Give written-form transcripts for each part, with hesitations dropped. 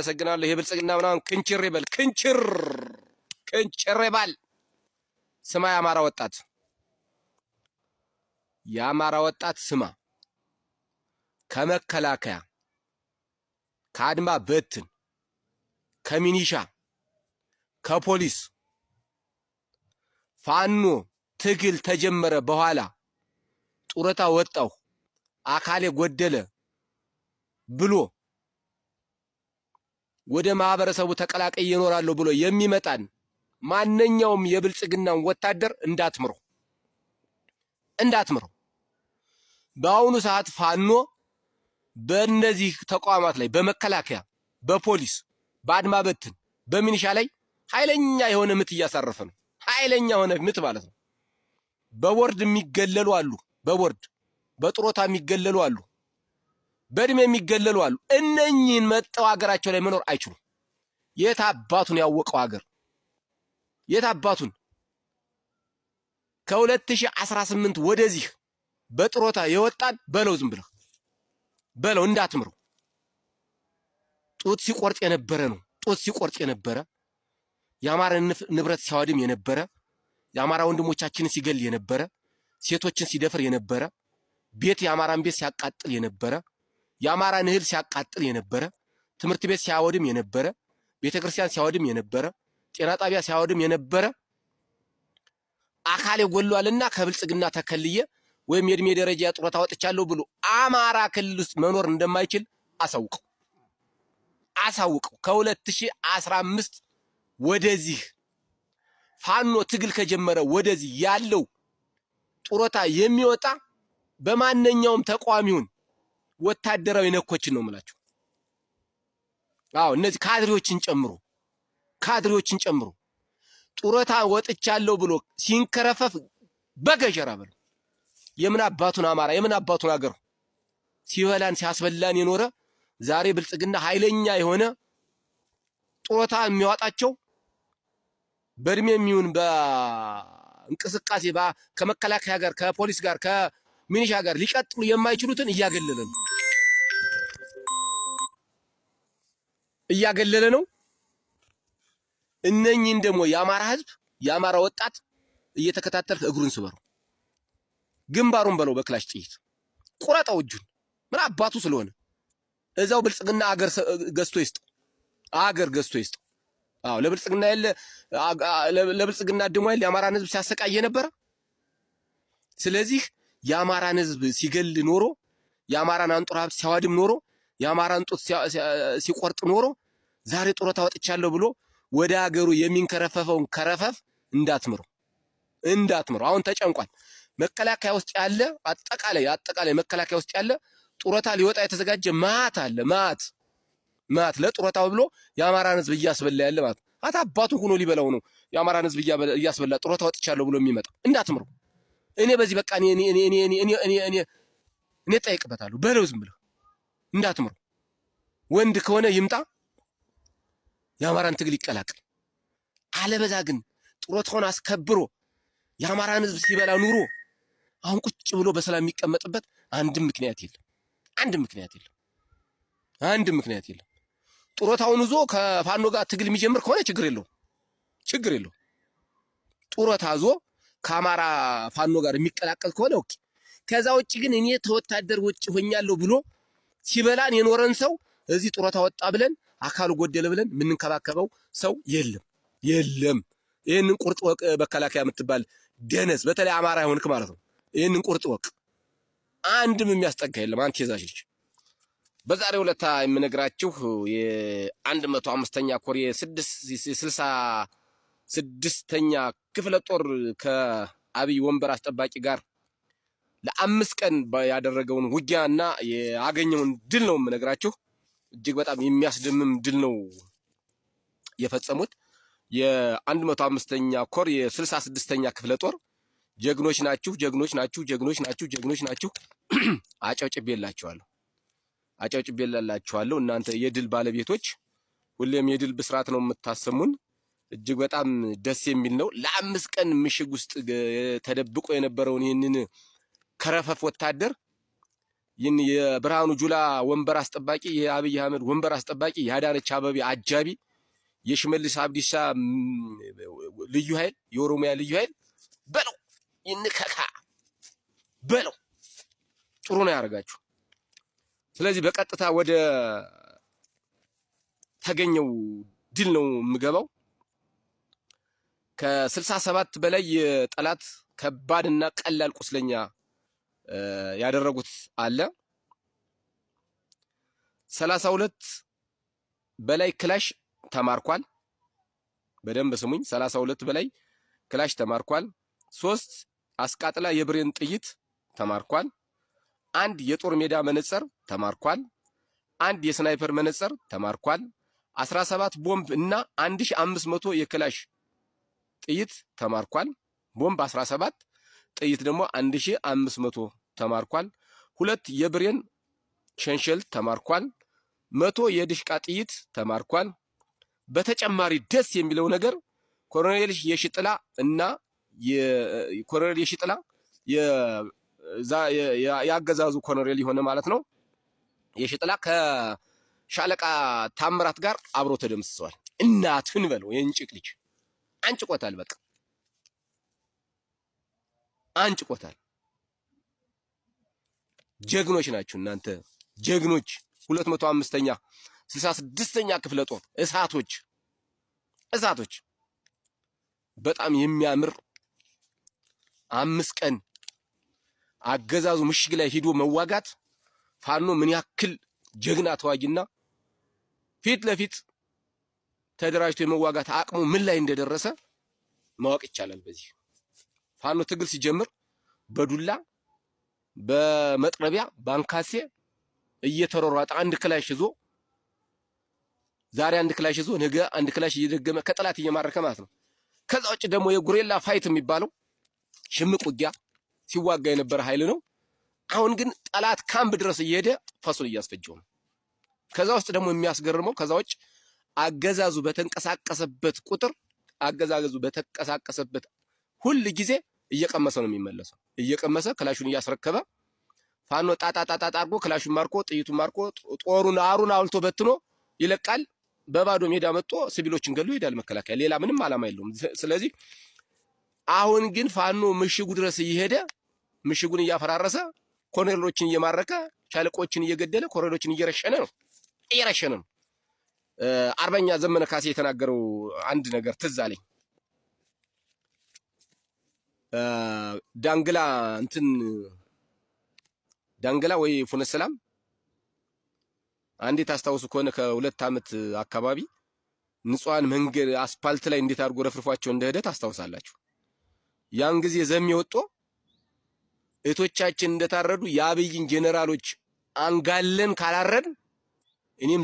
አመሰግናለሁ። ይሄ ብልጽግና ምናምን ክንችር ይበል ክንችር ይባል። ስማ የአማራ ወጣት ስማ፣ ከመከላከያ ከአድማ በትን ከሚኒሻ ከፖሊስ ፋኖ ትግል ተጀመረ በኋላ ጡረታ ወጣሁ አካሌ ጎደለ ብሎ ወደ ማህበረሰቡ ተቀላቀይ ይኖራሉ ብሎ የሚመጣን ማንኛውም የብልጽግናን ወታደር እንዳትምሩ። በአሁኑ ሰዓት ፋኖ በእነዚህ ተቋማት ላይ በመከላከያ በፖሊስ በአድማ በትን በሚኒሻ ላይ ኃይለኛ የሆነ ምት እያሳረፈ ነው። ኃይለኛ የሆነ ምት ማለት ነው። በቦርድ የሚገለሉ አሉ። በጡረታ የሚገለሉ አሉ። በእድሜ የሚገለሉ አሉ። እነኚህን መጠው ሀገራቸው ላይ መኖር አይችሉም። የት አባቱን ያወቀው ሀገር የት አባቱን ከ2018 ወደዚህ በጡረታ የወጣን በለው ዝም ብለህ በለው እንዳትምረው። ጡት ሲቆርጥ የነበረ ነው። ጡት ሲቆርጥ የነበረ የአማራ ንብረት ሲያወድም የነበረ የአማራ ወንድሞቻችንን ሲገል የነበረ ሴቶችን ሲደፍር የነበረ ቤት የአማራን ቤት ሲያቃጥል የነበረ የአማራን እህል ሲያቃጥል የነበረ ትምህርት ቤት ሲያወድም የነበረ ቤተክርስቲያን ሲያወድም የነበረ ጤና ጣቢያ ሲያወድም የነበረ አካሌ ጎሏልና ከብልጽግና ተከልየ ወይም የእድሜ ደረጃ ጡረታ ወጥቻለሁ ብሎ አማራ ክልል ውስጥ መኖር እንደማይችል አሳውቀው። ከ2015 ወደዚህ ፋኖ ትግል ከጀመረ ወደዚህ ያለው ጡረታ የሚወጣ በማንኛውም ተቋሚውን ወታደራዊ ነኮችን ነው የምላቸው። አዎ እነዚህ ካድሬዎችን ጨምሮ ጡረታ ወጥቻለሁ ብሎ ሲንከረፈፍ በገጀራ በለው። የምን አባቱን አማራ የምን አባቱን አገር ሲበላን ሲያስበላን የኖረ ዛሬ ብልጽግና ኃይለኛ የሆነ ጡረታ የሚያወጣቸው በእድሜ የሚሆን በእንቅስቃሴ ከመከላከያ ጋር ከፖሊስ ጋር ከሚኒሻ ጋር ሊቀጥሉ የማይችሉትን እያገለለ ነው። እነኚህን ደግሞ የአማራ ህዝብ የአማራ ወጣት እየተከታተልክ እግሩን ስበረው፣ ግንባሩን በለው በክላሽ ጥይት ቁረጠው እጁን። ምን አባቱ ስለሆነ እዛው ብልጽግና አገር ገዝቶ ይስጠው። አዎ ለብልጽግና ለብልጽግና ደሞ አይደል የአማራን ህዝብ ሲያሰቃየ ነበር። ስለዚህ የአማራን ህዝብ ሲገል ኖሮ የአማራን አንጡራ ሀብት ሲያዋድም ኖሮ የአማራን ጡት ሲቆርጥ ኖሮ ዛሬ ጡረታ ወጥቻለሁ ብሎ ወደ ሀገሩ የሚንከረፈፈውን ከረፈፍ እንዳትምሩ። አሁን ተጨንቋል። መከላከያ ውስጥ ያለ አጠቃላይ መከላከያ ውስጥ ያለ ጡረታ ሊወጣ የተዘጋጀ ማት አለ። ማት ለጡረታው ብሎ የአማራን ህዝብ እያስበላ ያለ ማለት አባቱ ሆኖ ሊበላው ነው። የአማራን ህዝብ እያስበላ ጡረታ ወጥቻለሁ ብሎ የሚመጣ እንዳትምሩ። እኔ በዚህ በቃ እኔ ጠይቅበታለሁ በለው። ዝም ብለህ እንዳትምሩ። ወንድ ከሆነ ይምጣ የአማራን ትግል ይቀላቀል። አለበዛ ግን ጡረታውን አስከብሮ የአማራን ህዝብ ሲበላ ኑሮ አሁን ቁጭ ብሎ በሰላም የሚቀመጥበት አንድም ምክንያት የለም። ጡረታውን ይዞ ከፋኖ ጋር ትግል የሚጀምር ከሆነ ችግር የለው። ጡረታ ይዞ ከአማራ ፋኖ ጋር የሚቀላቀል ከሆነ ኦኬ። ከዛ ውጭ ግን እኔ ተወታደር ውጭ ሆኛለሁ ብሎ ሲበላን የኖረን ሰው እዚህ ጡረታ ወጣ ብለን አካሉ ጎደለ ብለን የምንከባከበው ሰው የለም። ይህንን ቁርጥ ወቅ መከላከያ የምትባል ደነዝ፣ በተለይ አማራ ይሆንክ ማለት ነው። ይህንን ቁርጥ ወቅ አንድም የሚያስጠጋ የለም። አንተ የዛሽ ልጅ በዛሬው ዕለት የምነግራችሁ የ105ኛ ኮር የ66ኛ ክፍለ ጦር ከአብይ ወንበር አስጠባቂ ጋር ለ5 ቀን ያደረገውን ውጊያና ያገኘውን ድል ነው የምነግራችሁ። እጅግ በጣም የሚያስደምም ድል ነው የፈጸሙት። የ105ኛ ኮር የ66ኛ ክፍለ ጦር ጀግኖች ናችሁ። አጨብጭቤላችኋለሁ። እናንተ የድል ባለቤቶች ሁሌም የድል ብስራት ነው የምታሰሙን። እጅግ በጣም ደስ የሚል ነው። ለ5 ቀን ምሽግ ውስጥ ተደብቆ የነበረውን ይህንን ከረፈፍ ወታደር ይህን የብርሃኑ ጁላ ወንበር አስጠባቂ፣ የአብይ አህመድ ወንበር አስጠባቂ፣ የአዳነች አበቤ አጃቢ፣ የሽመልስ አብዲሳ ልዩ ኃይል፣ የኦሮሚያ ልዩ ኃይል በለው ይንከካ በለው። ጥሩ ነው ያደርጋችሁ። ስለዚህ በቀጥታ ወደ ተገኘው ድል ነው የምገባው። ከ67 በላይ የጠላት ከባድና ቀላል ቁስለኛ ያደረጉት አለ። 32 በላይ ክላሽ ተማርኳል። በደንብ ስሙኝ። 32 በላይ ክላሽ ተማርኳል። 3 አስቃጥላ የብሬን ጥይት ተማርኳል። 1 የጦር ሜዳ መነጽር ተማርኳል። 1 የስናይፐር መነጽር ተማርኳል። 17 ቦምብ እና 1500 የክላሽ ጥይት ተማርኳል። ቦምብ 17 ጥይት ደግሞ 1500 ተማርኳል። 2 የብሬን ሸንሸል ተማርኳል። 100 የድሽቃ ጥይት ተማርኳል። በተጨማሪ ደስ የሚለው ነገር ኮሎኔል የሽጥላ እና የኮሎኔል የሽጥላ ያገዛዙ ኮሎኔል የሆነ ማለት ነው የሽጥላ ከሻለቃ ታምራት ጋር አብሮ ተደምስሰዋል። እናትን በለው የእንጭቅ ልጅ አንጭቆታል። በቃ አንጭቆታል። ጀግኖች ናችሁ እናንተ ጀግኖች። 205ኛ 66ኛ ክፍለ ጦር እሳቶች በጣም የሚያምር 5 ቀን አገዛዙ ምሽግ ላይ ሂዶ መዋጋት ፋኖ ምን ያክል ጀግና ተዋጊና ፊት ለፊት ተደራጅቶ የመዋጋት አቅሙ ምን ላይ እንደደረሰ ማወቅ ይቻላል። በዚህ ፋኖ ትግል ሲጀምር በዱላ በመጥረቢያ ባንካሴ እየተሮሯጠ አንድ ክላሽ ይዞ ዛሬ አንድ ክላሽ ይዞ ነገ አንድ ክላሽ እየደገመ ከጠላት እየማረከ ማለት ነው። ከዛ ውጭ ደግሞ የጉሬላ ፋይት የሚባለው ሽምቅ ውጊያ ሲዋጋ የነበረ ኃይል ነው። አሁን ግን ጠላት ካምፕ ድረስ እየሄደ ፈሱን እያስፈጀው ነው። ከዛ ውስጥ ደግሞ የሚያስገርመው ከዛ ውጭ አገዛዙ በተንቀሳቀሰበት ቁጥር አገዛዙ በተንቀሳቀሰበት ሁል ጊዜ እየቀመሰ ነው የሚመለሰው። እየቀመሰ ክላሹን እያስረከበ ፋኖ ጣጣጣጣ አድርጎ ክላሹን ማርኮ ጥይቱን ማርኮ ጦሩን አሩን አውልቶ በትኖ ይለቃል። በባዶ ሜዳ መጥቶ ሲቪሎችን ገሎ ይሄዳል መከላከያ። ሌላ ምንም ዓላማ የለውም። ስለዚህ አሁን ግን ፋኖ ምሽጉ ድረስ እየሄደ ምሽጉን እያፈራረሰ ኮሎኔሎችን እየማረከ ሻለቆችን እየገደለ ኮሎኔሎችን እየረሸነ ነው። አርበኛ ዘመነ ካሴ የተናገረው አንድ ነገር ትዝ አለኝ። ዳንግላ ወይ ፉነ ሰላም አንዴ ታስታውሱ ከሆነ ከ2 ዓመት አካባቢ ንጹሃን መንገድ አስፓልት ላይ እንዴት አድርጎ ረፍርፏቸው እንደሄደ ታስታውሳላችሁ። ያን ጊዜ ዘም የወጦ እህቶቻችን እንደታረዱ የአብይን ጄኔራሎች አንጋለን ካላረድ እኔም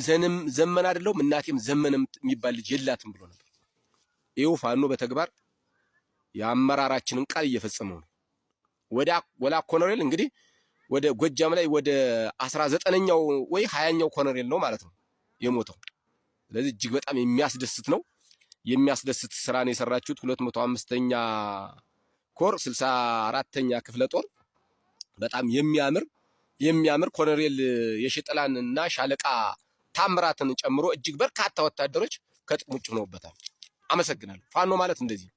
ዘመን አይደለሁም እናቴም ዘመንም የሚባል ልጅ የላትም ብሎ ነበር። ይኸው ፋኖ በተግባር የአመራራችንን ቃል እየፈጸመው ነው። ወላ ኮሎኔል እንግዲህ ወደ ጎጃም ላይ ወደ 19ኛው ወይ 20ኛው ኮሎኔል ነው ማለት ነው የሞተው። ስለዚህ እጅግ በጣም የሚያስደስት ነው። የሚያስደስት ስራ ነው የሰራችሁት። 205ኛ ኮር 64ኛ ክፍለ ጦር በጣም የሚያምር ኮሎኔል የሽጥላንና ሻለቃ ታምራትን ጨምሮ እጅግ በርካታ ወታደሮች ከጥቅም ውጭ ሆነውበታል። አመሰግናለሁ። ፋኖ ማለት እንደዚህ